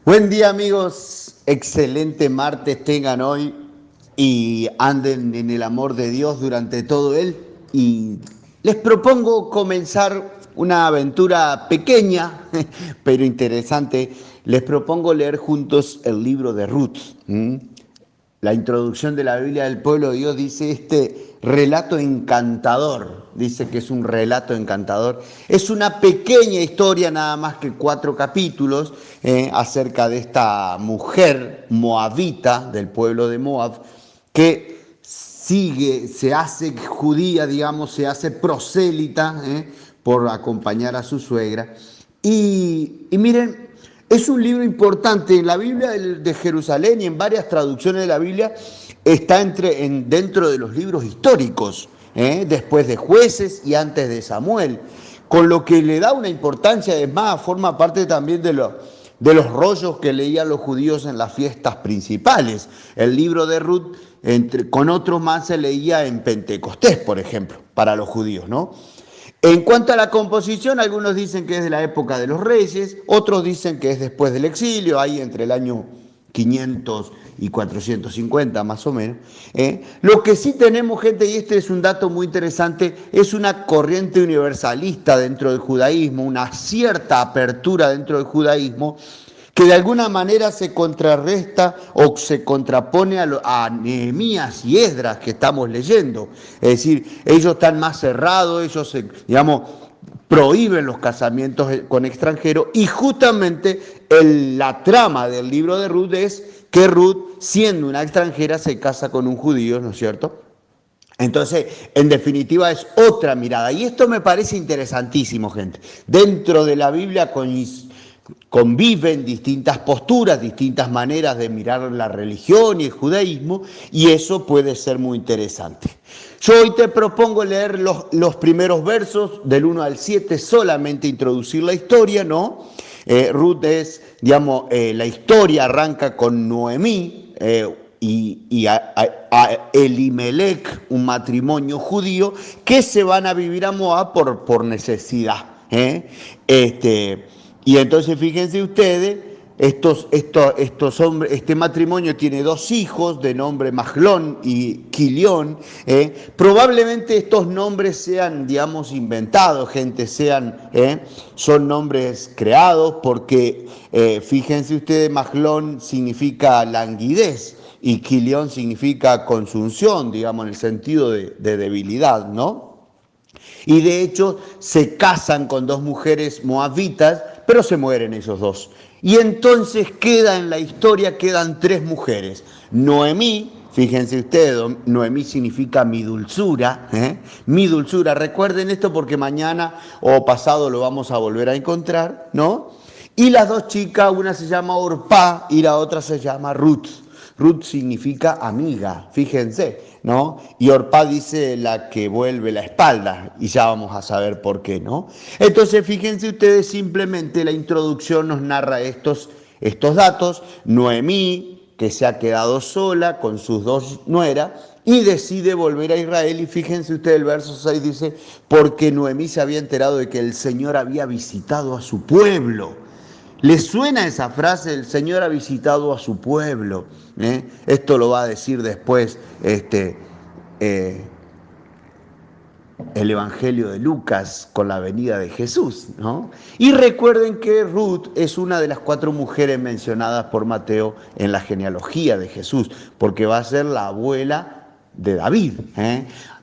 Buen día amigos, excelente martes tengan hoy y anden en el amor de Dios durante todo él. Y les propongo comenzar una aventura pequeña, pero interesante. Les propongo leer juntos el libro de Ruth. La introducción de la Biblia del pueblo de Dios dice este relato encantador, dice que es un relato encantador. Es una pequeña historia, nada más que 4 capítulos, acerca de esta mujer moabita del pueblo de Moab, que sigue, se hace judía, digamos, se hace prosélita, por acompañar a su suegra. Y miren, es un libro importante. En la Biblia de Jerusalén y en varias traducciones de la Biblia está dentro de los libros históricos, después de Jueces y antes de Samuel, con lo que le da una importancia. Además, forma parte también de los rollos que leían los judíos en las fiestas principales. El libro de Ruth, con otros más, se leía en Pentecostés, por ejemplo, para los judíos, ¿no? En cuanto a la composición, algunos dicen que es de la época de los reyes, otros dicen que es después del exilio, ahí entre el año 500 y 450 más o menos. Lo que sí tenemos, gente, y este es un dato muy interesante, es una corriente universalista dentro del judaísmo, una cierta apertura dentro del judaísmo, que de alguna manera se contrarresta o se contrapone a Nehemías y Esdras que estamos leyendo. Es decir, ellos están más cerrados, ellos, digamos, prohíben los casamientos con extranjeros, y justamente la trama del libro de Ruth es que Ruth, siendo una extranjera, se casa con un judío, ¿no es cierto? Entonces, en definitiva, es otra mirada. Y esto me parece interesantísimo, gente. Dentro de la Biblia conviven distintas posturas, distintas maneras de mirar la religión y el judaísmo, y eso puede ser muy interesante. Yo hoy te propongo leer los primeros versos del 1 al 7, solamente introducir la historia, ¿no? Ruth es, digamos, la historia arranca con Noemí y a Elimelech, un matrimonio judío, que se van a vivir a Moab por necesidad. Y entonces fíjense ustedes, estos hombres, este matrimonio tiene 2 hijos de nombre Mahlón y Quilión. Probablemente estos nombres sean, digamos, inventados, gente, son nombres creados porque, fíjense ustedes, Mahlón significa languidez y Quilión significa consunción, digamos, en el sentido de debilidad, ¿no? Y de hecho se casan con 2 mujeres moabitas, pero se mueren ellos 2. Y entonces en la historia quedan 3 mujeres. Noemí, fíjense ustedes, Noemí significa mi dulzura, mi dulzura. Recuerden esto porque mañana o pasado lo vamos a volver a encontrar, ¿no? Y las 2 chicas, una se llama Orpá y la otra se llama Ruth. Ruth significa amiga, fíjense, ¿no? Y Orpá dice la que vuelve la espalda, y ya vamos a saber por qué, ¿no? Entonces, fíjense ustedes, simplemente la introducción nos narra estos datos. Noemí, que se ha quedado sola con sus 2 nueras, y decide volver a Israel, y fíjense ustedes, el verso 6 dice, porque Noemí se había enterado de que el Señor había visitado a su pueblo. ¿Les suena esa frase? El Señor ha visitado a su pueblo. Esto lo va a decir después el Evangelio de Lucas con la venida de Jesús, ¿no? Y recuerden que Ruth es una de las 4 mujeres mencionadas por Mateo en la genealogía de Jesús, porque va a ser la abuela de David.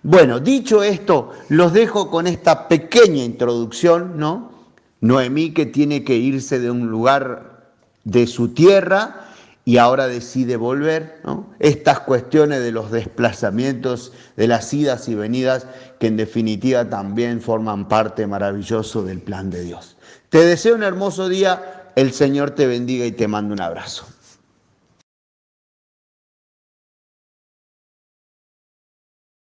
Bueno, dicho esto, los dejo con esta pequeña introducción, ¿no? Noemí, que tiene que irse de un lugar de su tierra y ahora decide volver, ¿no? Estas cuestiones de los desplazamientos, de las idas y venidas, que en definitiva también forman parte maravilloso del plan de Dios. Te deseo un hermoso día, el Señor te bendiga y te mando un abrazo.